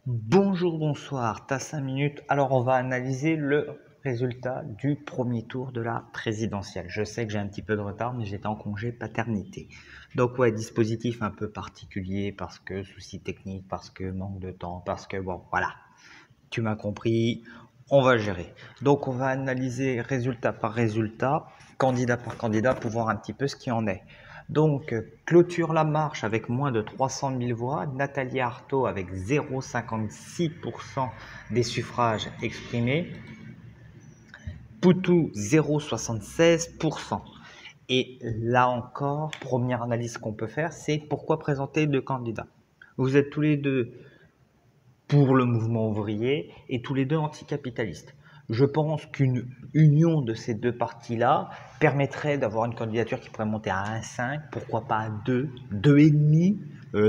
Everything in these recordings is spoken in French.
Bonjour, bonsoir, t'as 5 minutes. Alors on va analyser le résultat du premier tour de la présidentielle. Je sais que j'ai un petit peu de retard, mais j'étais en congé paternité. Donc ouais, dispositif un peu particulier parce que soucis techniques, parce que manque de temps, parce que bon, voilà. Tu m'as compris, on va gérer. Donc on va analyser résultat par résultat, candidat par candidat, pour voir un petit peu ce qui en est. Donc, clôture la marche avec moins de 300 000 voix, Nathalie Arthaud avec 0,56% des suffrages exprimés, Poutou 0,76%. Et là encore, première analyse qu'on peut faire, c'est pourquoi présenter deux candidats. Vous êtes tous les deux pour le mouvement ouvrier et tous les deux anticapitalistes. Je pense qu'une union de ces deux partis-là permettrait d'avoir une candidature qui pourrait monter à 1,5, pourquoi pas à 2, 2,5,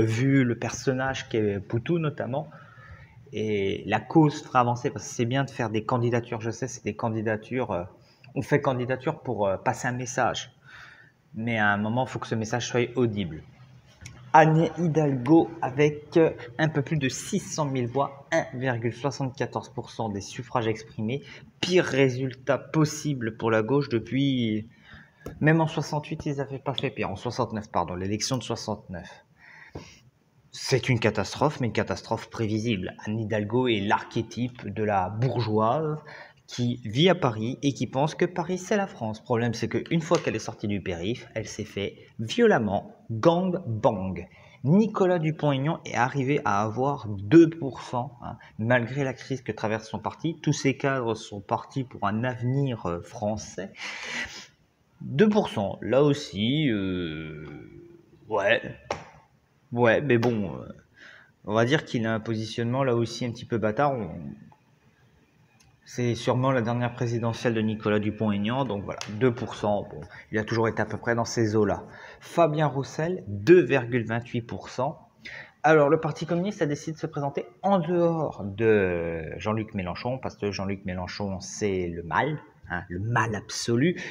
vu le personnage qu'est Poutou notamment. Et la cause fera avancer, parce que c'est bien de faire des candidatures, je sais, c'est des candidatures, on fait candidature pour passer un message. Mais à un moment, il faut que ce message soit audible. Anne Hidalgo avec un peu plus de 600 000 voix, 1,74% des suffrages exprimés. Pire résultat possible pour la gauche depuis... Même en 68, ils n'avaient pas fait pire. En 69, pardon, l'élection de 69. C'est une catastrophe, mais une catastrophe prévisible. Anne Hidalgo est l'archétype de la bourgeoise qui vit à Paris et qui pense que Paris c'est la France. Le problème c'est qu'une fois qu'elle est sortie du périph', elle s'est fait violemment gang bang. Nicolas Dupont-Aignan est arrivé à avoir 2%, malgré la crise que traverse son parti. Tous ses cadres sont partis pour un avenir français. 2%, là aussi, ouais, mais bon, on va dire qu'il a un positionnement là aussi un petit peu bâtard. C'est sûrement la dernière présidentielle de Nicolas Dupont-Aignan, donc voilà, 2%, bon, il a toujours été à peu près dans ces eaux-là. Fabien Roussel, 2,28%. Alors, le Parti communiste a décidé de se présenter en dehors de Jean-Luc Mélenchon, parce que Jean-Luc Mélenchon, c'est le mal absolu.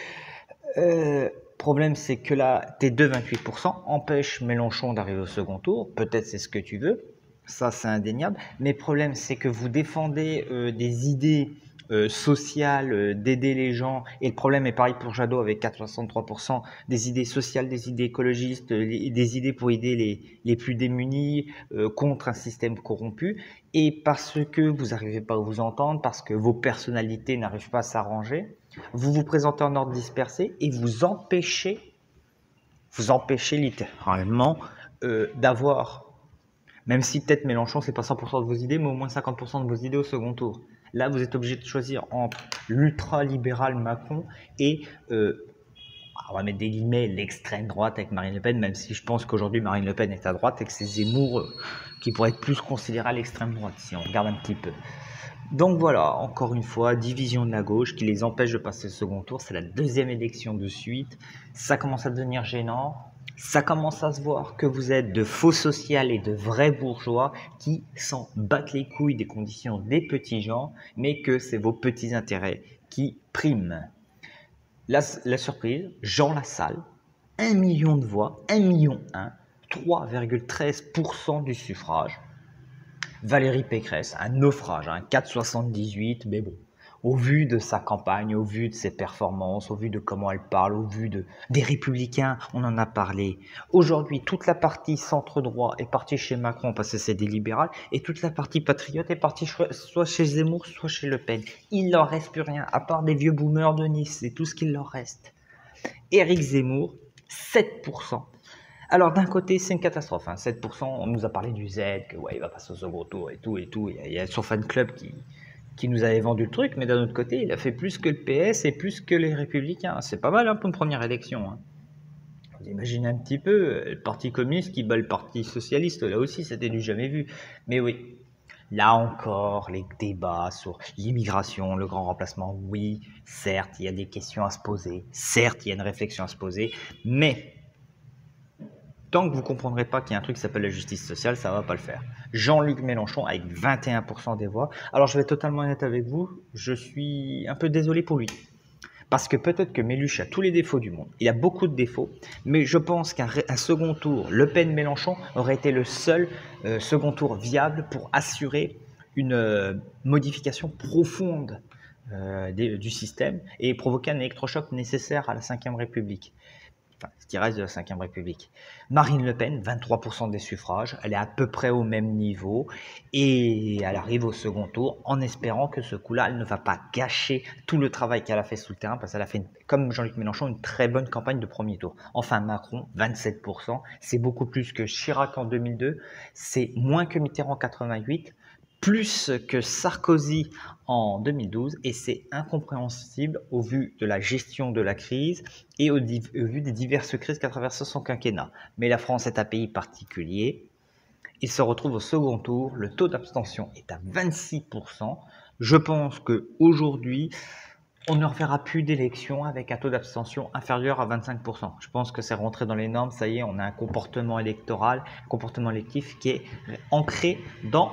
Problème, c'est que là, tes 2,28% empêchent Mélenchon d'arriver au second tour, peut-être c'est ce que tu veux, ça c'est indéniable, mais le problème c'est que vous défendez des idées sociales, d'aider les gens, et le problème est pareil pour Jadot avec 4,63%, des idées sociales, des idées écologistes, des idées pour aider les plus démunis contre un système corrompu, et parce que vous n'arrivez pas à vous entendre, parce que vos personnalités n'arrivent pas à s'arranger, vous vous présentez en ordre dispersé et vous empêchez littéralement d'avoir... Même si peut-être Mélenchon, c'est pas 100% de vos idées, mais au moins 50% de vos idées au second tour. Là, vous êtes obligé de choisir entre l'ultra-libéral Macron et, on va mettre des guillemets, l'extrême droite avec Marine Le Pen, même si je pense qu'aujourd'hui Marine Le Pen est à droite et que c'est Zemmour qui pourrait être plus considéré à l'extrême droite, si on regarde un petit peu. Donc voilà, encore une fois, division de la gauche qui les empêche de passer le second tour. C'est la deuxième élection de suite. Ça commence à devenir gênant. Ça commence à se voir que vous êtes de faux social et de vrais bourgeois qui s'en battent les couilles des conditions des petits gens, mais que c'est vos petits intérêts qui priment. La surprise, Jean Lassalle, 1 million de voix, 1 million 1, 3,13% du suffrage. Valérie Pécresse, un naufrage, 4,78, mais bon, au vu de sa campagne, au vu de ses performances, au vu de comment elle parle, au vu des Républicains, on en a parlé. Aujourd'hui, toute la partie centre-droit est partie chez Macron parce que c'est des libérales, et toute la partie patriote est partie soit chez Zemmour, soit chez Le Pen. Il leur reste plus rien, à part des vieux boomers de Nice, c'est tout ce qu'il leur reste. Éric Zemmour, 7%. Alors d'un côté, c'est une catastrophe, 7%, on nous a parlé du Z, que ouais, il va passer au second tour et tout, il y a son fan club qui nous avait vendu le truc, mais d'un autre côté, il a fait plus que le PS et plus que les Républicains. C'est pas mal pour une première élection. Vous imaginez un petit peu, le Parti communiste qui bat le Parti socialiste, là aussi, c'était du jamais vu. Mais oui, là encore, les débats sur l'immigration, le grand remplacement, oui, certes, il y a des questions à se poser, certes, il y a une réflexion à se poser, mais... tant que vous ne comprendrez pas qu'il y a un truc qui s'appelle la justice sociale, ça ne va pas le faire. Jean-Luc Mélenchon avec 21% des voix. Alors je vais être totalement honnête avec vous, je suis un peu désolé pour lui. Parce que peut-être que Méluche a tous les défauts du monde. Il a beaucoup de défauts, mais je pense qu'un second tour, Le Pen-Mélenchon, aurait été le seul second tour viable pour assurer une modification profonde du système et provoquer un électrochoc nécessaire à la Ve République. Enfin, ce qui reste de la Ve République. Marine Le Pen, 23% des suffrages, elle est à peu près au même niveau et elle arrive au second tour en espérant que ce coup-là, elle ne va pas gâcher tout le travail qu'elle a fait sous le terrain parce qu'elle a fait, comme Jean-Luc Mélenchon, une très bonne campagne de premier tour. Enfin, Macron, 27%, c'est beaucoup plus que Chirac en 2002, c'est moins que Mitterrand en 88, plus que Sarkozy en 2012 et c'est incompréhensible au vu de la gestion de la crise et au vu des diverses crises qu'a traversé son quinquennat. Mais la France est un pays particulier. Il se retrouve au second tour. Le taux d'abstention est à 26%. Je pense qu'aujourd'hui, on ne reverra plus d'élections avec un taux d'abstention inférieur à 25%. Je pense que c'est rentré dans les normes. Ça y est, on a un comportement électoral, un comportement électif qui est ancré dans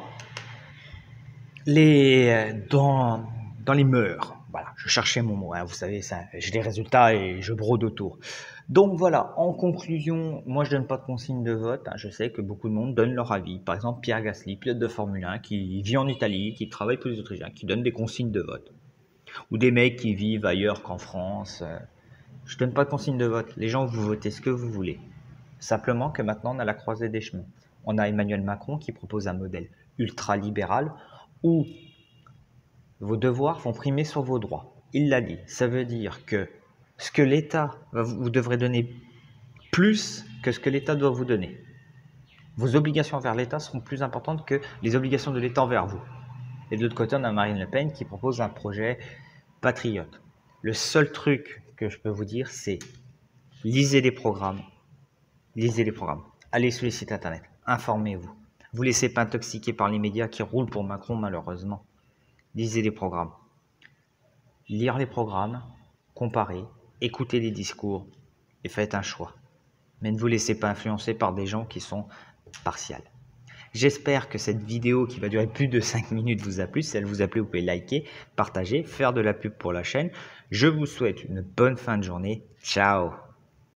dans les mœurs. Voilà, je cherchais mon mot, hein, vous savez, j'ai des résultats et je brode autour. Donc voilà, en conclusion, moi je donne pas de consigne de vote, hein, je sais que beaucoup de monde donne leur avis. Par exemple, Pierre Gasly, pilote de Formule 1, qui vit en Italie, qui travaille pour les Autrichiens, qui donne des consignes de vote. Ou des mecs qui vivent ailleurs qu'en France. Je donne pas de consigne de vote, les gens, vous votez ce que vous voulez. Simplement que maintenant on a la croisée des chemins. On a Emmanuel Macron qui propose un modèle ultra-libéral où vos devoirs vont primer sur vos droits. Il l'a dit. Ça veut dire que ce que l'État vous devrez donner plus que ce que l'État doit vous donner. Vos obligations envers l'État seront plus importantes que les obligations de l'État envers vous. Et de l'autre côté, on a Marine Le Pen qui propose un projet patriote. Le seul truc que je peux vous dire, c'est lisez les programmes. Lisez les programmes. Allez sur les sites internet. Informez-vous. Vous laissez pas intoxiquer par les médias qui roulent pour Macron, malheureusement. Lisez les programmes. Lire les programmes, comparer, écouter les discours et faites un choix. Mais ne vous laissez pas influencer par des gens qui sont partials. J'espère que cette vidéo qui va durer plus de 5 minutes vous a plu. Si elle vous a plu, vous pouvez liker, partager, faire de la pub pour la chaîne. Je vous souhaite une bonne fin de journée. Ciao!